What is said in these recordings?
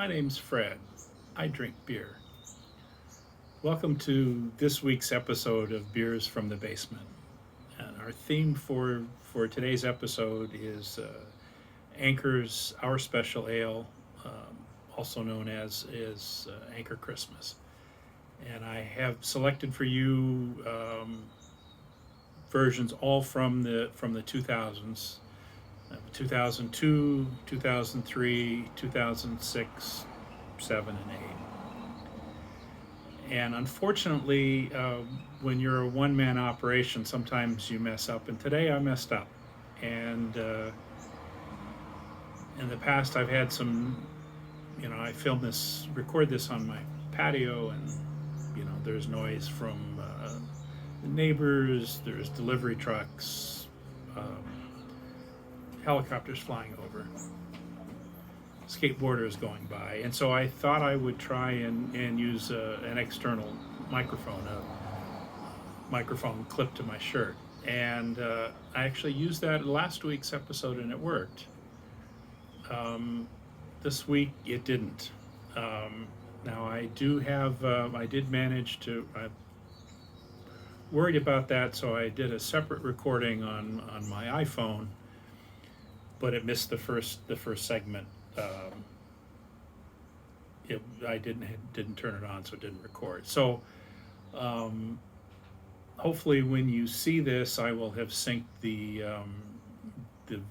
My name's Fred. I drink beer. Welcome to this week's episode of Beers from the Basement. And our theme for today's episode is Anchor's Our Special Ale, also known as Anchor Christmas. And I have selected for you versions all from the 2000s. 2002, 2003, 2006, 7, and 8. And unfortunately, when you're a one-man operation, sometimes you mess up. And today I messed up. And in the past, I've had some, I record this on my patio, and, there's noise from the neighbors, there's delivery trucks, helicopters flying over, skateboarders going by, and so I thought I would try and use an external microphone, a microphone clipped to my shirt, and I actually used that in last week's episode, and it worked. This week it didn't. Now I did manage to. I worried about that, so I did a separate recording on my iPhone. But it missed the first segment. I didn't turn it on, so it didn't record. So hopefully, when you see this, I will have synced the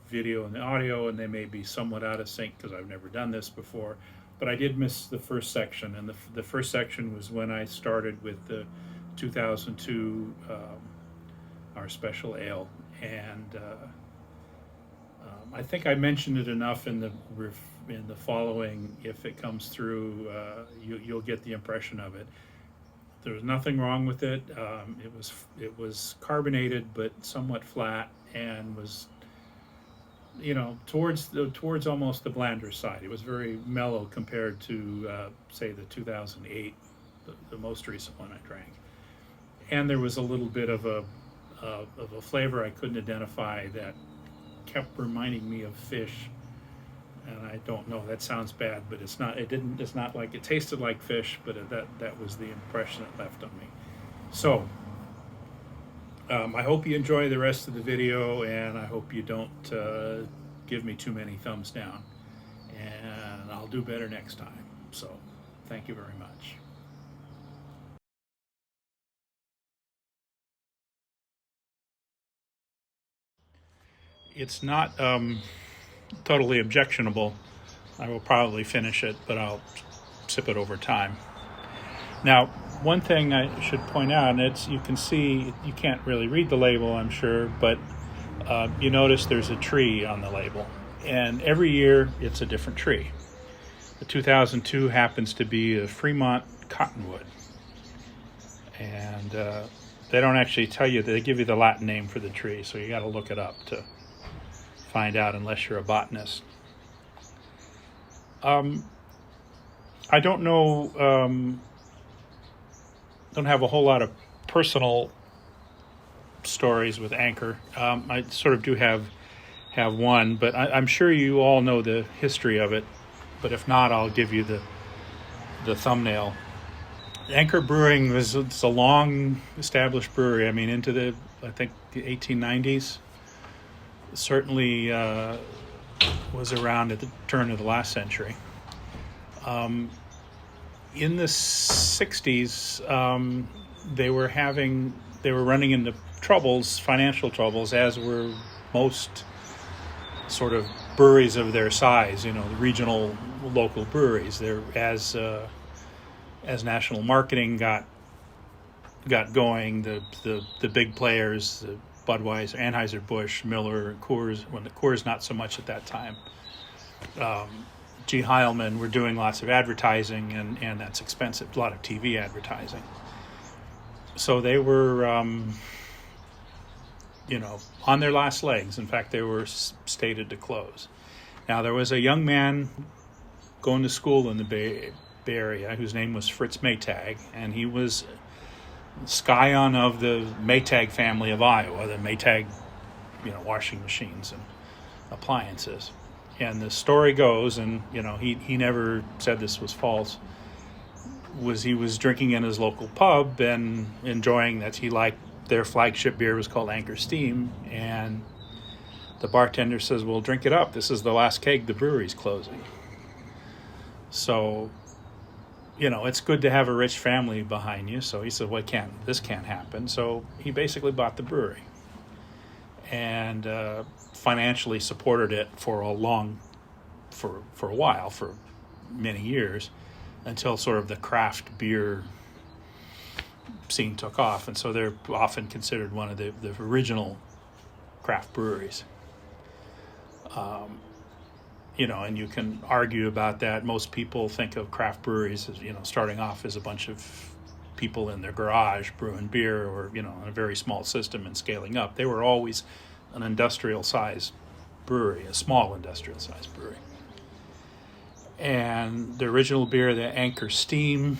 video and the audio, and they may be somewhat out of sync because I've never done this before. But I did miss the first section, and the first section was when I started with the 2002 Our Special Ale, and I think I mentioned it enough in the following. If it comes through, you'll get the impression of it. There was nothing wrong with it. It was carbonated but somewhat flat, and was towards almost the blander side. It was very mellow compared to say the 2008, the most recent one I drank. And there was a little bit of a flavor I couldn't identify that kept reminding me of fish, and I don't know, that sounds bad, but it's not like it tasted like fish, but that was the impression it left on me. So I hope you enjoy the rest of the video, and I hope you don't give me too many thumbs down, and I'll do better next time. So thank you very much. It's not totally objectionable. I will probably finish it, but I'll sip it over time. Now, one thing I should point out, and you can see, you can't really read the label, I'm sure, but you notice there's a tree on the label. And every year, it's a different tree. The 2002 happens to be a Fremont cottonwood. And they don't actually tell you, they give you the Latin name for the tree, so you got to look it up to find out, unless you're a botanist. I don't know, don't have a whole lot of personal stories with Anchor. I sort of do have one, but I'm sure you all know the history of it. But if not, I'll give you the thumbnail. Anchor Brewing it's a long established brewery. I mean, into the 1890s. Certainly was around at the turn of the last century. In the 60s, they were running into financial troubles, as were most sort of breweries of their size, the regional, local breweries. As national marketing got going, the big players, the Budweiser, Anheuser-Busch, Miller, Coors, when the Coors not so much at that time. G. Heilman were doing lots of advertising, and that's expensive, a lot of TV advertising. So they were, on their last legs. In fact, they were stated to close. Now, there was a young man going to school in the Bay Area whose name was Fritz Maytag, and he was scion of the Maytag family of Iowa, the Maytag, washing machines and appliances. And the story goes, and he never said this was false, was he was drinking in his local pub and enjoying that. He liked their flagship beer was called Anchor Steam, and the bartender says, well, drink it up. This is the last keg. The brewery's closing. So, it's good to have a rich family behind you. So he said, well, this can't happen. So he basically bought the brewery and financially supported it for a while, for many years, until sort of the craft beer scene took off. And so they're often considered one of the original craft breweries. And you can argue about that. Most people think of craft breweries as, starting off as a bunch of people in their garage brewing beer, or, in a very small system, and scaling up. They were always an industrial-sized brewery, a small industrial-sized brewery. And the original beer, the Anchor Steam,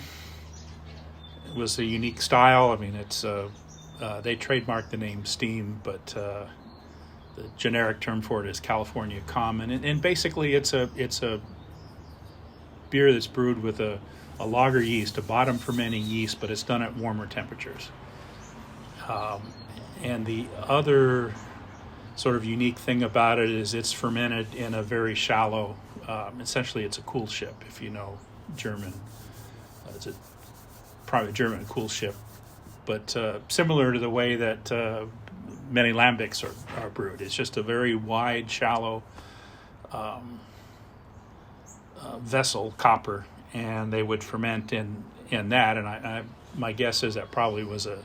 was a unique style. I mean, it's they trademarked the name Steam, but the generic term for it is California Common. And basically, it's a beer that's brewed with a lager yeast, a bottom fermenting yeast, but it's done at warmer temperatures. And the other sort of unique thing about it is it's fermented in a very shallow, essentially it's a cool ship, if you know German. It's probably a German cool ship, but similar to the way that many lambics are brewed. It's just a very wide, shallow vessel, copper, and they would ferment in that. And my guess is that probably was a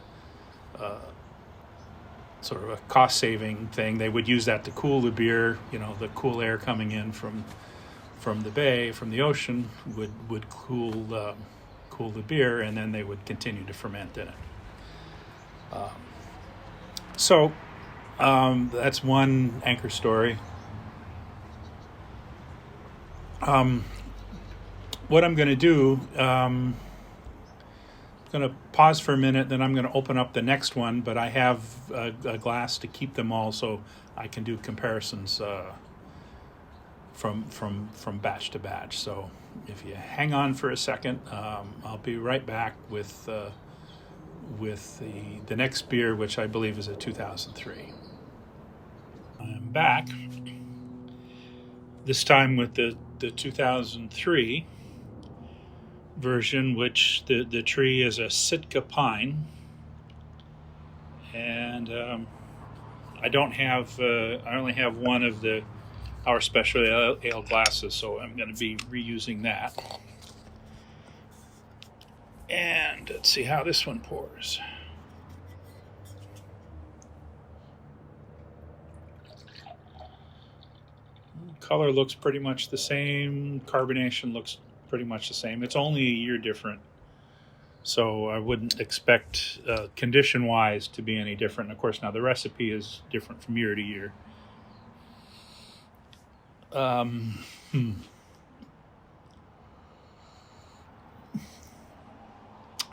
sort of a cost-saving thing. They would use that to cool the beer. The cool air coming in from the bay, from the ocean, would cool the beer, and then they would continue to ferment in it. So that's one Anchor story. What I'm going to do, I'm going to pause for a minute, then I'm going to open up the next one, but I have a glass to keep them all so I can do comparisons from batch to batch. So if you hang on for a second, I'll be right back with the next beer, which I believe is a 2003. I'm back, this time with the 2003 version, which the tree is a Sitka pine, and I only have one of our special ale glasses, so I'm going to be reusing that. And let's see how this one pours. Color looks pretty much the same. Carbonation looks pretty much the same. It's only a year different, so I wouldn't expect condition-wise to be any different. Of course, now the recipe is different from year to year. I'm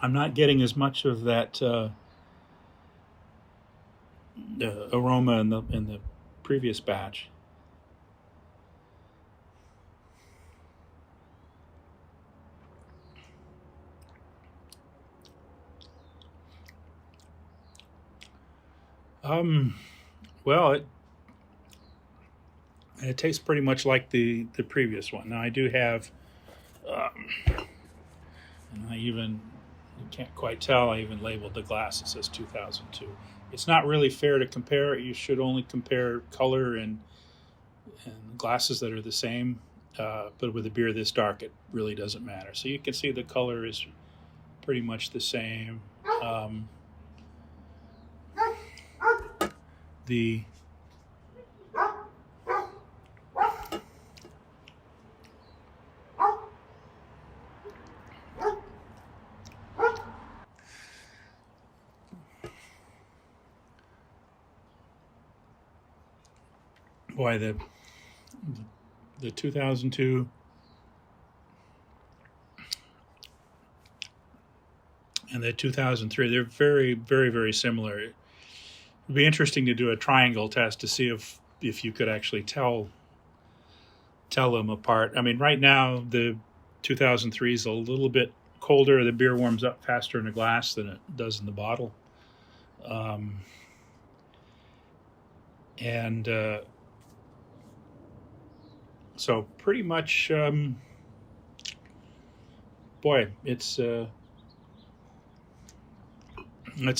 not getting as much of that aroma in the previous batch. Well, it tastes pretty much like the previous one. Now I do have, and you can't quite tell, I even labeled the glass. It says 2002. It's not really fair to compare. You should only compare color and glasses that are the same. But with a beer this dark, it really doesn't matter. So you can see the color is pretty much the same. Boy, the 2002 and the 2003, they're very, very, very similar. It would be interesting to do a triangle test to see if you could actually tell tell them apart. I mean, right now the 2003 is a little bit colder. The beer warms up faster in a glass than it does in the bottle. And so pretty much, boy, it's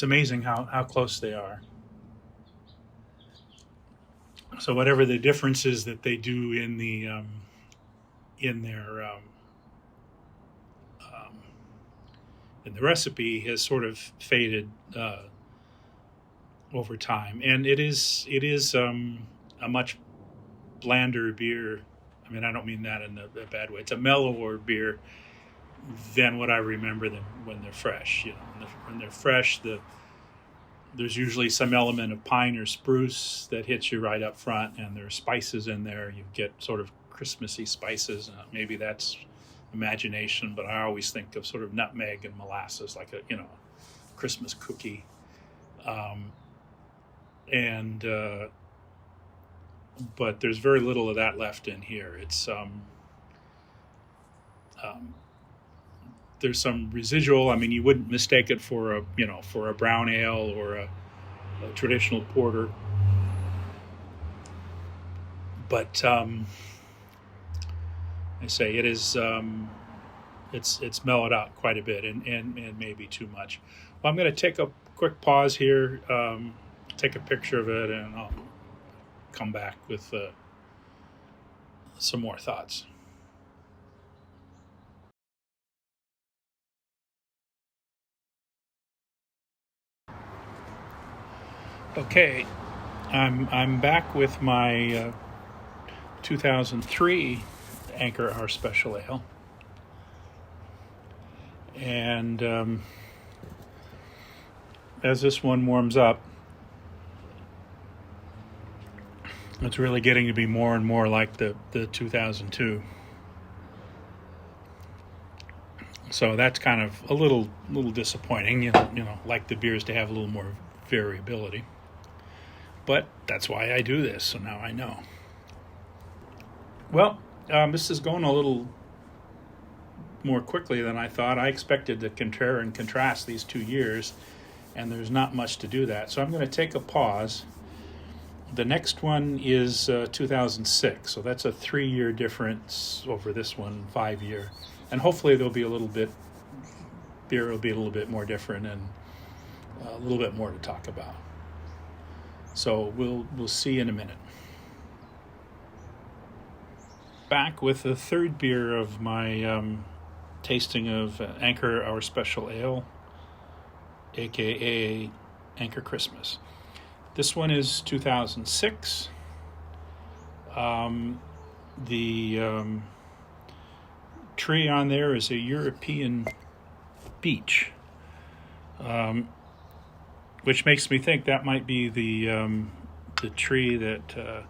amazing how close they are. So whatever the differences that they do in the in the recipe has sort of faded over time, and it is a much blander beer. I mean, I don't mean that in a bad way. It's a mellower beer than what I remember them when they're fresh. When they're fresh, there's usually some element of pine or spruce that hits you right up front, and there's spices in there. You get sort of Christmassy spices. Maybe that's imagination, but I always think of sort of nutmeg and molasses, like a Christmas cookie. But there's very little of that left in here. It's there's some residual. I mean, you wouldn't mistake it for a brown ale or a traditional porter, but I say it is. It's mellowed out quite a bit, and maybe too much. Well, I'm going to take a quick pause here, take a picture of it, and I'll come back with some more thoughts. Okay, I'm back with my 2003 Anchor Our Special Ale, and as this one warms up, it's really getting to be more and more like the 2002. So that's kind of a little disappointing. Like the beers to have a little more variability. But that's why I do this, so now I know. Well, this is going a little more quickly than I thought. I expected to compare and contrast these 2 years, and there's not much to do that. So I'm going to take a pause. The next one is 2006, so that's a 3-year difference over this one, 5-year. And hopefully beer will be a little bit more different and a little bit more to talk about. So we'll see in a minute. Back with the third beer of my tasting of Anchor Our Special Ale, aka Anchor Christmas. This one is 2006. The tree on there is a European beech, which makes me think that might be the tree that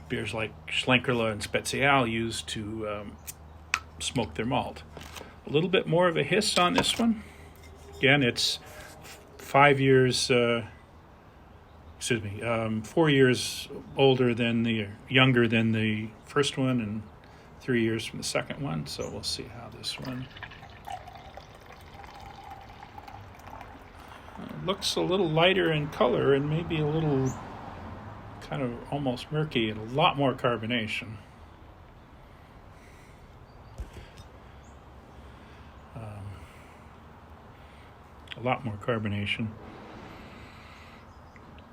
beers like Schlenkerla and Spezial use to smoke their malt. A little bit more of a hiss on this one. Again, it's 4 years younger than the first one, and 3 years from the second one. So we'll see how this one looks a little lighter in color and maybe a little kind of almost murky and a lot more carbonation.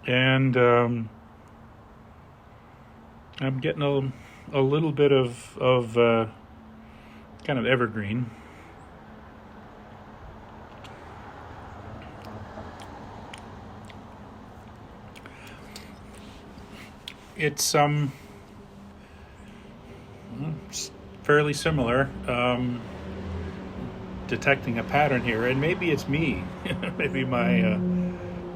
And I'm getting a little bit of kind of evergreen. It's fairly similar. Detecting a pattern here, and maybe it's me. Maybe my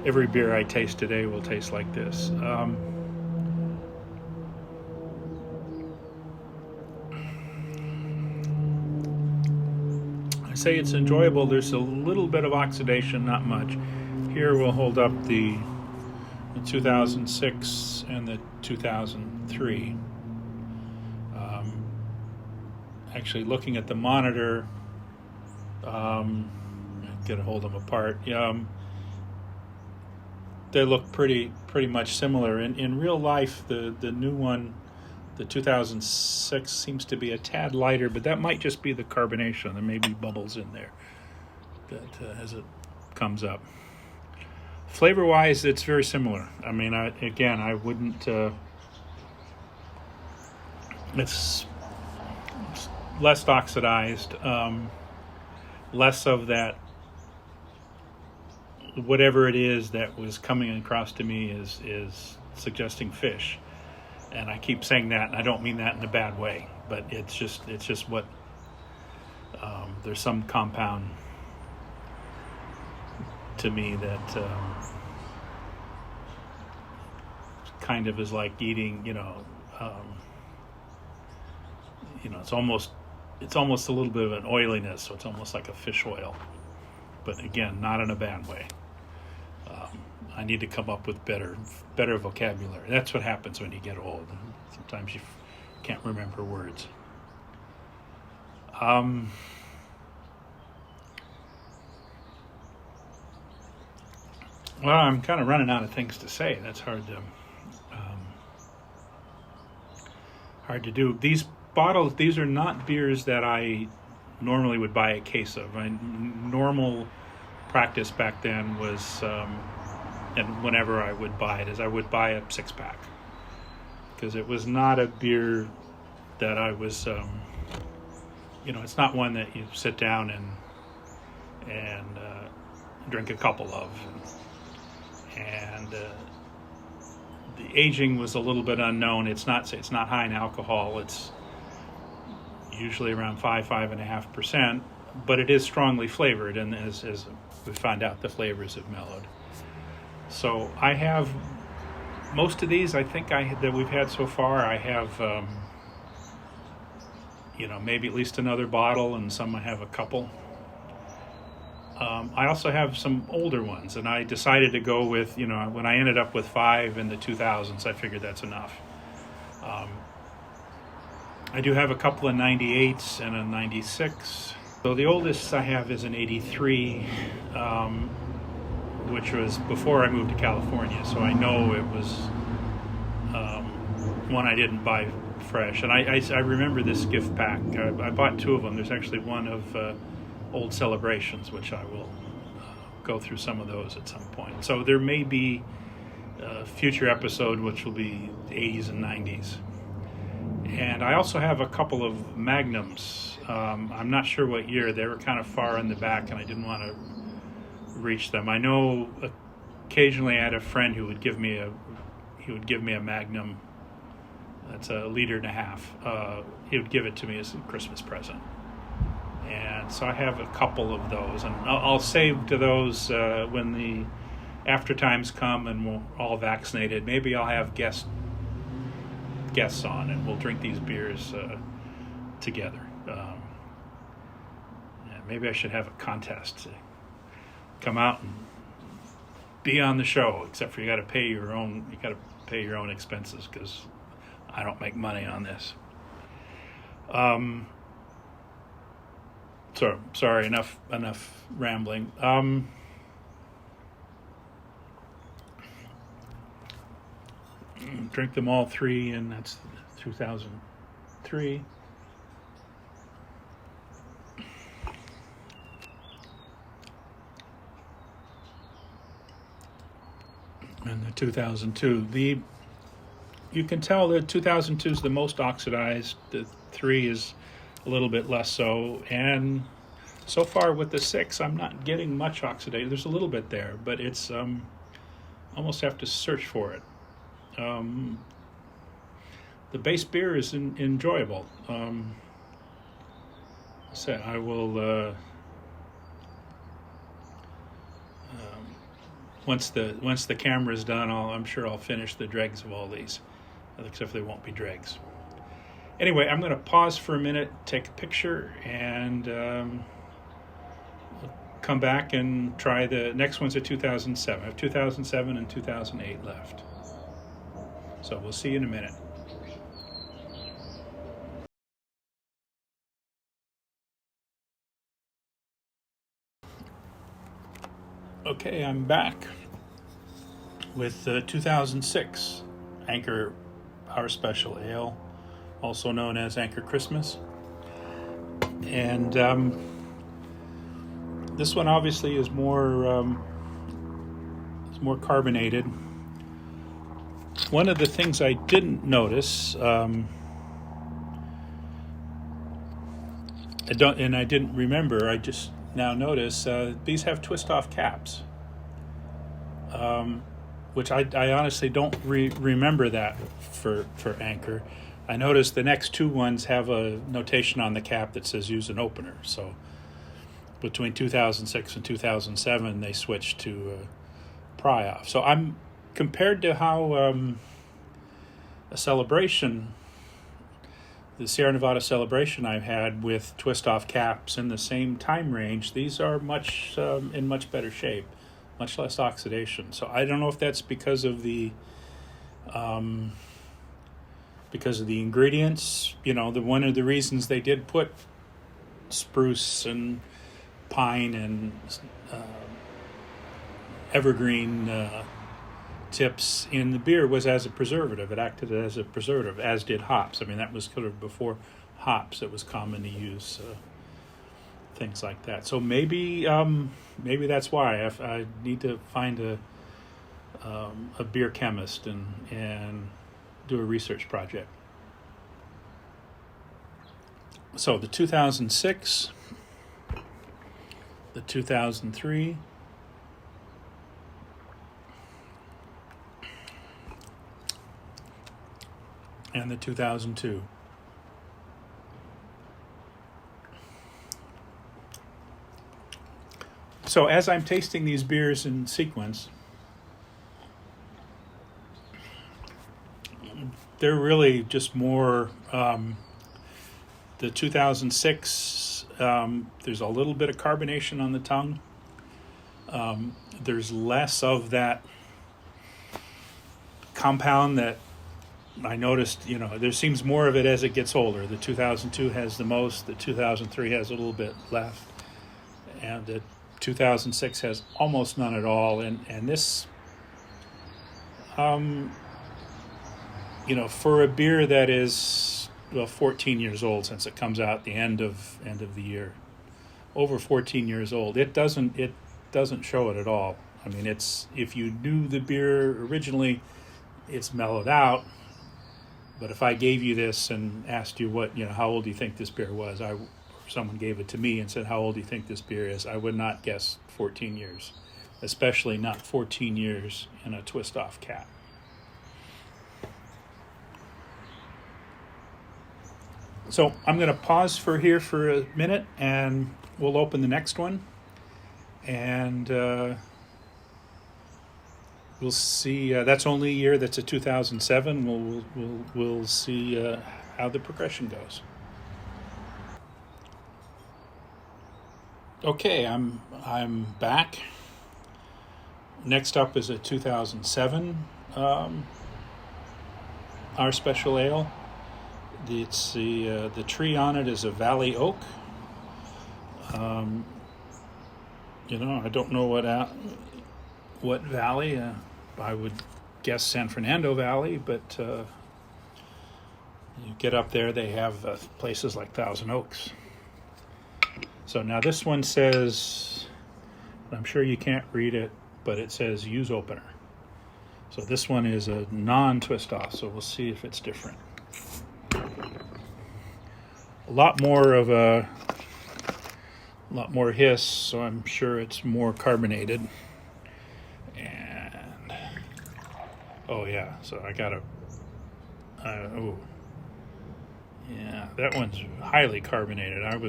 every beer I taste today will taste like this. I say it's enjoyable. There's a little bit of oxidation, not much. Here we'll hold up the 2006 and the 2003. actually looking at the monitor, get a hold of them apart. They look pretty much similar. In real life, the new one, the 2006, seems to be a tad lighter, but that might just be the carbonation. There may be bubbles in there that as it comes up. Flavor-wise, it's very similar. I mean, I wouldn't. It's less oxidized, less of that. Whatever it is that was coming across to me is suggesting fish, and I keep saying that, and I don't mean that in a bad way, but it's just what there's some compound to me that kind of is like eating, it's almost a little bit of an oiliness, so it's almost like a fish oil, but again, not in a bad way. I need to come up with better vocabulary. That's what happens when you get old. Sometimes you can't remember words. Well, I'm kind of running out of things to say. That's hard to do. These bottles, these are not beers that I normally would buy a case of. My normal practice back then was, and whenever I would buy it, is I would buy a 6-pack, because it was not a beer that I was, it's not one that you sit down and drink a couple of. And the aging was a little bit unknown. It's not high in alcohol. It's usually around 5.5%, but it is strongly flavored, and as we found out, the flavors have mellowed. So I have most of these. I think that we've had so far. I have maybe at least another bottle, and some I have a couple. I also have some older ones, and I decided to go with, when I ended up with 5 in the 2000s, I figured that's enough. I do have a couple of 98s and a 96. So the oldest I have is an 83, which was before I moved to California, so I know it was one I didn't buy fresh. And I remember this gift pack. I bought 2 of them. There's actually one of Old Celebrations, which I will go through some of those at some point. So there may be a future episode which will be 80s and 90s. And I also have a couple of Magnums. I'm not sure what year. They were kind of far in the back, and I didn't want to reach them. I know occasionally I had a friend who would give me a Magnum. That's 1.5 liters. He would give it to me as a Christmas present. And so I have a couple of those, and I'll save to those when the after times come and we're all vaccinated. Maybe I'll have guests on, and we'll drink these beers together. Maybe I should have a contest to come out and be on the show. Except for you got to pay your own expenses, because I don't make money on this. So sorry, enough rambling. Drink them all 3, and that's 2003. And the 2002. You can tell that 2002 is the most oxidized. The 3 is a little bit less so, and so far with the 6, I'm not getting much oxidation. There's a little bit there, but it's almost have to search for it. The base beer is enjoyable. So I will once the camera's done, I'm sure I'll finish the dregs of all these, except they won't be dregs. Anyway, I'm going to pause for a minute, take a picture, and come back and try the next one's a 2007. I have 2007 and 2008 left. So we'll see you in a minute. Okay, I'm back with 2006 Anchor Our Special Ale, also known as Anchor Christmas. And this one obviously is more carbonated. One of the things I didn't notice, I didn't remember, I just now notice, these have twist-off caps, which I honestly don't remember that for Anchor. I noticed the next two ones have a notation on the cap that says use an opener. So between 2006 and 2007, they switched to pry-off. So I'm compared to how a celebration, the Sierra Nevada celebration I've had with twist-off caps in the same time range, these are in much better shape, much less oxidation. So I don't know if that's because of the ingredients. One of the reasons they did put spruce and pine and evergreen tips in the beer was as a preservative. It acted as a preservative, as did hops. I mean, that was kind of before hops. It was common to use things like that. So maybe that's why I need to find a beer chemist and do a research project. So the 2006, the 2003, and the 2002. So as I'm tasting these beers in sequence, they're really just more, the 2006, there's a little bit of carbonation on the tongue. There's less of that compound that I noticed, there seems more of it as it gets older. The 2002 has the most, the 2003 has a little bit left, and the 2006 has almost none at all. And this, for a beer that is 14 years old, since it comes out the end of the year, over 14 years old, it doesn't show it at all. I mean, if you knew the beer originally, it's mellowed out. But if I gave you this and asked you how old do you think this beer was, someone gave it to me and said, how old do you think this beer is, I would not guess 14 years, especially not 14 years in a twist-off cap. So I'm going to pause for a minute, and we'll open the next one, and we'll see. That's only a year. That's a 2007. We'll see how the progression goes. Okay, I'm back. Next up is a 2007 Our Special Ale. It's the tree on it is a valley oak. I don't know what valley. I would guess San Fernando Valley, but you get up there, they have places like Thousand Oaks. So now this one says, I'm sure you can't read it, but it says use opener. So this one is a non-twist off, so we'll see if it's different. A lot more hiss, so I'm sure it's more carbonated. And oh yeah, so I got that one's highly carbonated. I'm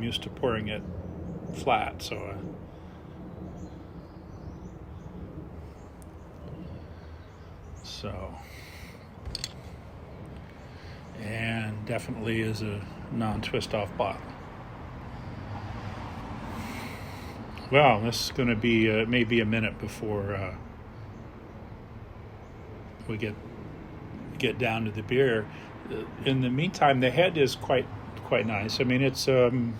used to pouring it flat, so and definitely is a non-twist off bottle. Well, this is going to be maybe a minute before we get down to the beer. In the meantime, the head is quite nice. I mean, it's an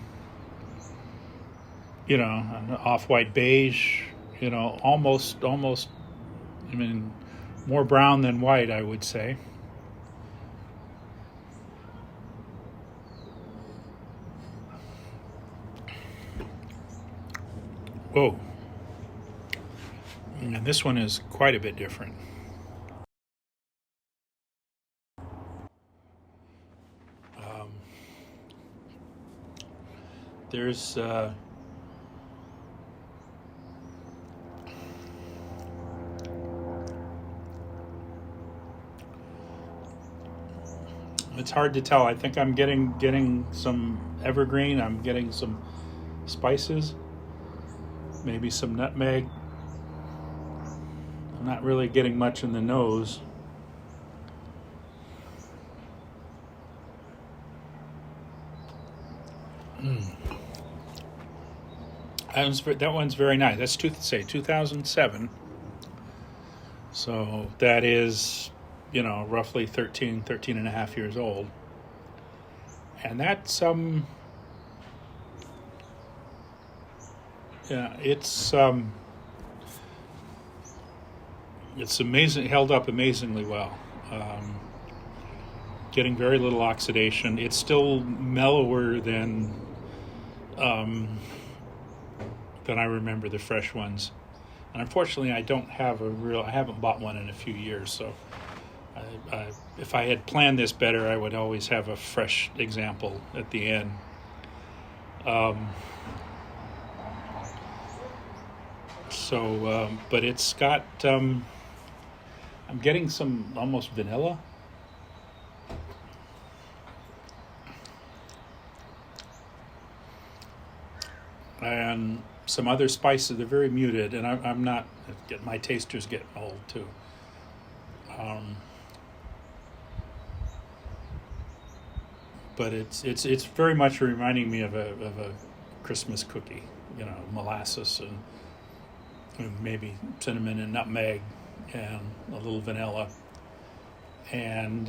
off-white beige almost. I mean, more brown than white, I would say. Whoa. And this one is quite a bit different. There's it's hard to tell. I think I'm getting some evergreen. I'm getting some spices, maybe some nutmeg. I'm not really getting much in the nose. That one's very nice. That's 2007. So that is, roughly 13 and a half years old. And that's, yeah, it's amazing, held up amazingly well. Getting very little oxidation. It's still mellower than I remember the fresh ones. And unfortunately, I haven't bought one in a few years, so if I had planned this better, I would always have a fresh example at the end. But it's got, I'm getting some almost vanilla. And some other spices. They're very muted, and I'm not. My taster's getting old too. But it's very much reminding me of a Christmas cookie. Molasses and maybe cinnamon and nutmeg and a little vanilla, and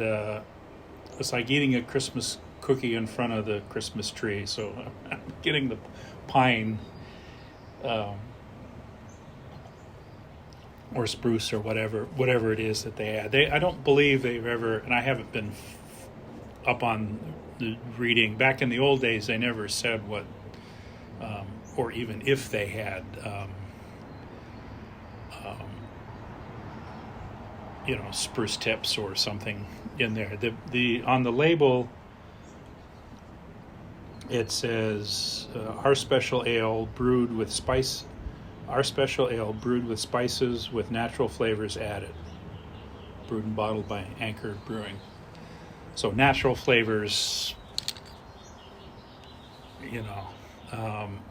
it's like eating a Christmas cookie in front of the Christmas tree. So I'm getting the pine or spruce or whatever it is that they add. I don't believe they've ever, and I haven't been up on the reading. Back in the old days, they never said what, or even if they had, spruce tips or something in there. The on the label, it says our special ale brewed with spices with natural flavors added. Brewed and bottled by Anchor Brewing. So natural flavors,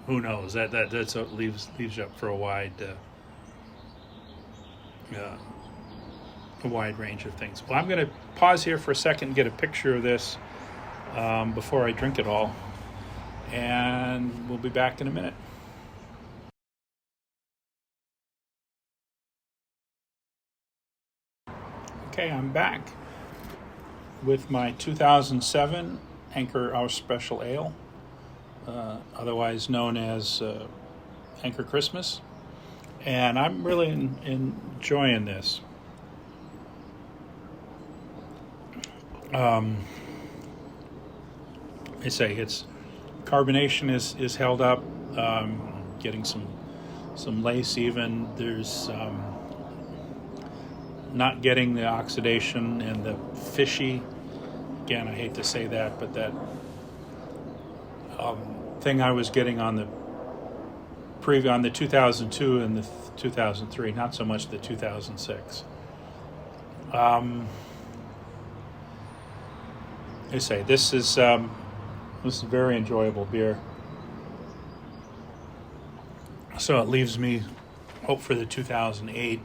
who knows? That's what leaves you up for a wide range of things. Well, I'm going to pause here for a second and get a picture of this before I drink it all. And we'll be back in a minute. Okay, I'm back with my 2007 Anchor Our Special Ale, otherwise known as Anchor Christmas. And I'm really enjoying this. I say its carbonation is held up, getting some lace even. There's not getting the oxidation and the fishy. Again, I hate to say that, but that thing I was getting on the 2002 and the 2003, not so much the 2006. I say this is a very enjoyable beer. So it leaves me hope for the 2008.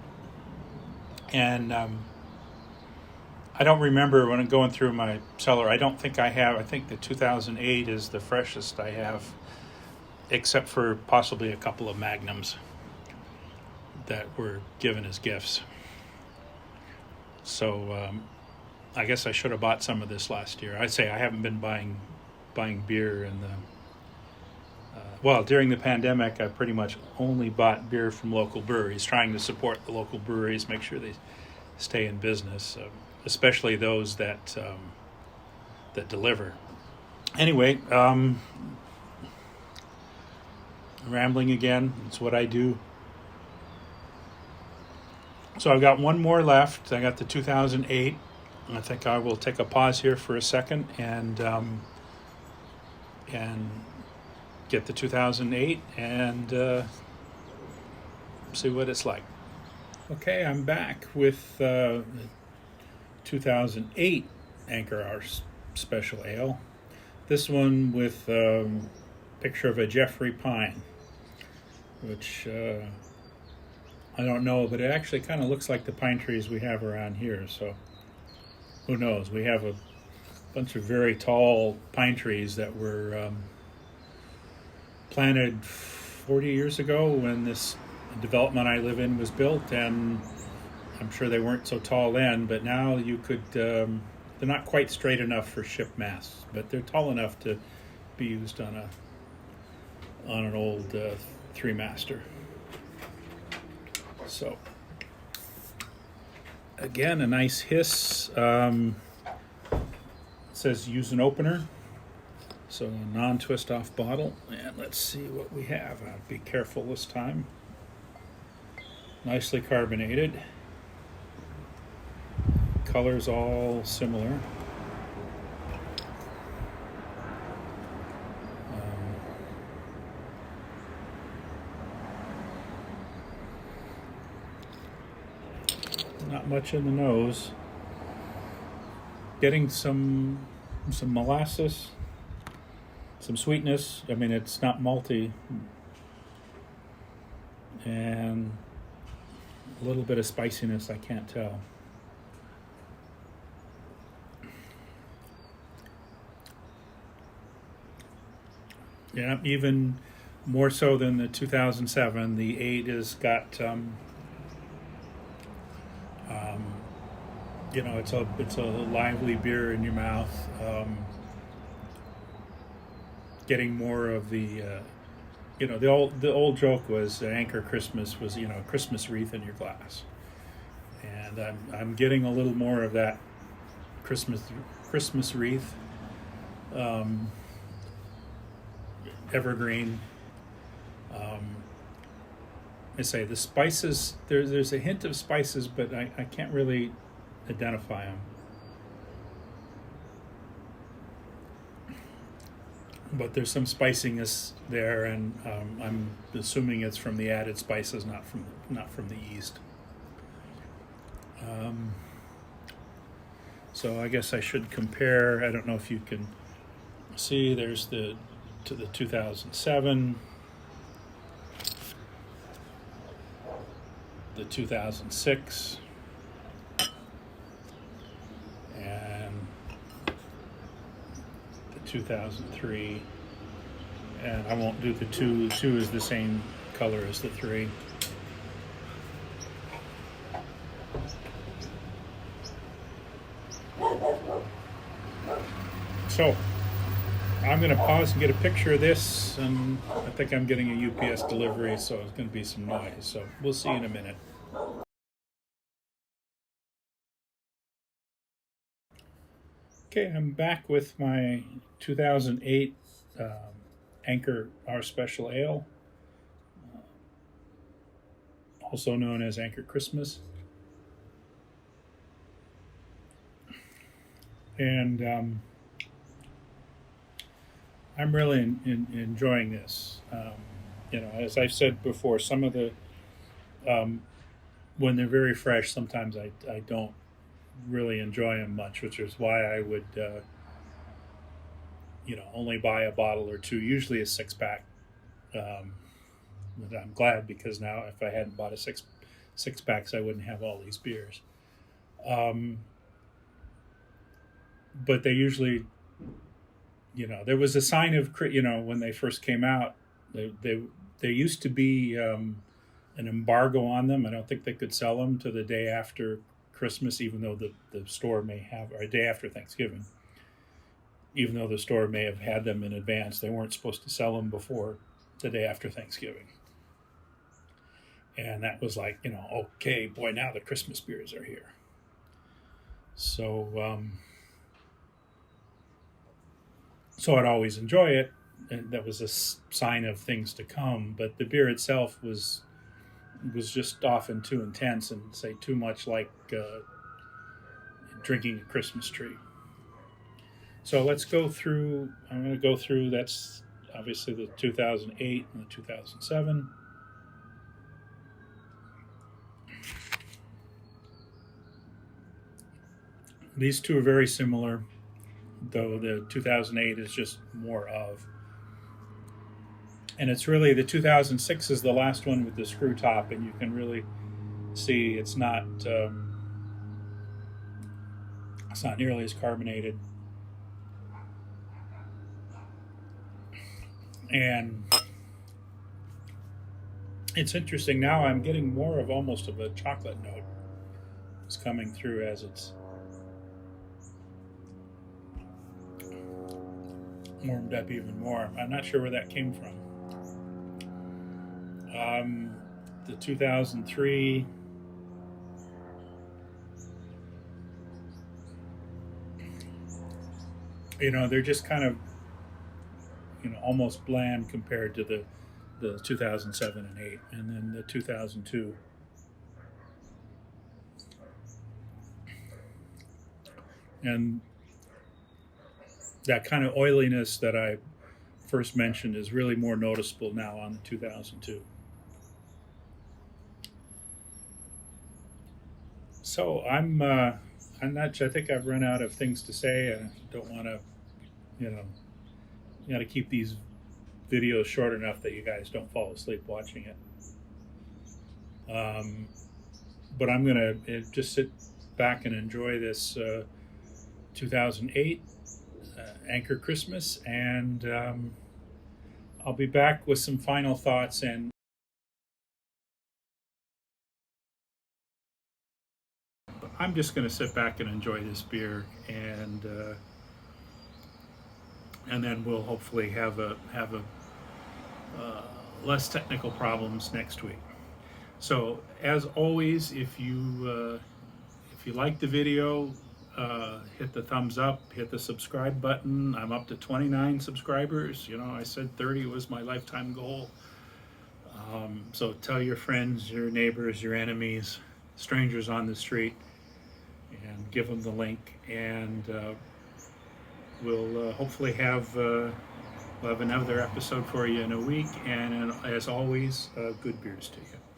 And I don't remember when I'm going through my cellar. I don't think I have. I think the 2008 is the freshest I have, except for possibly a couple of Magnums that were given as gifts. So I guess I should have bought some of this last year. I'd say I haven't been buying beer in Well, during the pandemic, I pretty much only bought beer from local breweries, trying to support the local breweries, make sure they stay in business, especially those that deliver. Anyway, rambling again. It's what I do. So I've got one more left. I got the 2008. I think I will take a pause here for a second and get the 2008 and see what it's like. Okay, I'm back with 2008 Anchor Hour Special Ale. This one with picture of a Jeffrey pine, which I don't know, but it actually kind of looks like the pine trees we have around here. So who knows? We have a bunch of very tall pine trees that were planted 40 years ago when this development I live in was built, and I'm sure they weren't so tall then, but now you could, they're not quite straight enough for ship masts, but they're tall enough to be used on an old three-master. So, again, a nice hiss. It says use an opener. So a non-twist off bottle, and let's see what we have. I'll be careful this time. Nicely carbonated. Colors all similar. Not much in the nose. Getting some molasses. Some sweetness. I mean, it's not malty, and a little bit of spiciness. I can't tell. Yeah, even more so than the 2007. The 8 has got, it's a lively beer in your mouth. Getting more of the, the old joke was Anchor Christmas was, a Christmas wreath in your glass, and I'm getting a little more of that Christmas wreath, evergreen. I say the spices. There's a hint of spices, but I can't really identify them. But there's some spiciness there, and I'm assuming it's from the added spices, not from the yeast. So I guess I should compare. I don't know if you can see. There's the 2007, the 2006, and 2003, and I won't do the 2. The 2 is the same color as the 3. So I'm going to pause and get a picture of this, and I think I'm getting a UPS delivery, so it's going to be some noise. So we'll see you in a minute. Okay, I'm back with my 2008 Anchor Our Special Ale, also known as Anchor Christmas. And I'm really enjoying this. As I've said before, some of the, when they're very fresh, sometimes I don't really enjoy them much, which is why I would only buy a bottle or two, usually a 6-pack. But I'm glad, because now if I hadn't bought a six packs, I wouldn't have all these beers. But they usually, there was a sign of, when they first came out, there used to be an embargo on them. I don't think they could sell them to the day after Christmas, even though the store may have, or a day after Thanksgiving. even though the store may have had them in advance. They weren't supposed to sell them before the day after Thanksgiving. And that was like, okay, boy, now the Christmas beers are here. So I'd always enjoy it, and that was a sign of things to come. But the beer itself was just often too intense and say too much like drinking a Christmas tree. So let's go through. I'm going to go through. That's obviously the 2008 and the 2007. These two are very similar, though the 2008 is just more of. And it's really the 2006 is the last one with the screw top, and you can really see it's not nearly as carbonated. And it's interesting now. I'm getting more of almost of a chocolate note. It's coming through as it's warmed up even more. I'm not sure where that came from. The 2003, they're just kind of, almost bland compared to the 2007 and 8, and then the 2002. And that kind of oiliness that I first mentioned is really more noticeable now on the 2002. So I'm not. I think I've run out of things to say. I don't want to, you got to keep these videos short enough that you guys don't fall asleep watching it. But I'm gonna just sit back and enjoy this 2008 Anchor Christmas, and I'll be back with some final thoughts. And I'm just going to sit back and enjoy this beer, and then we'll hopefully have a less technical problems next week. So as always, if you like the video, hit the thumbs up, hit the subscribe button. I'm up to 29 subscribers. I said 30 was my lifetime goal. So tell your friends, your neighbors, your enemies, strangers on the street, and give them the link. And we'll hopefully have we'll have another episode for you in a week. And as always, good beers to you.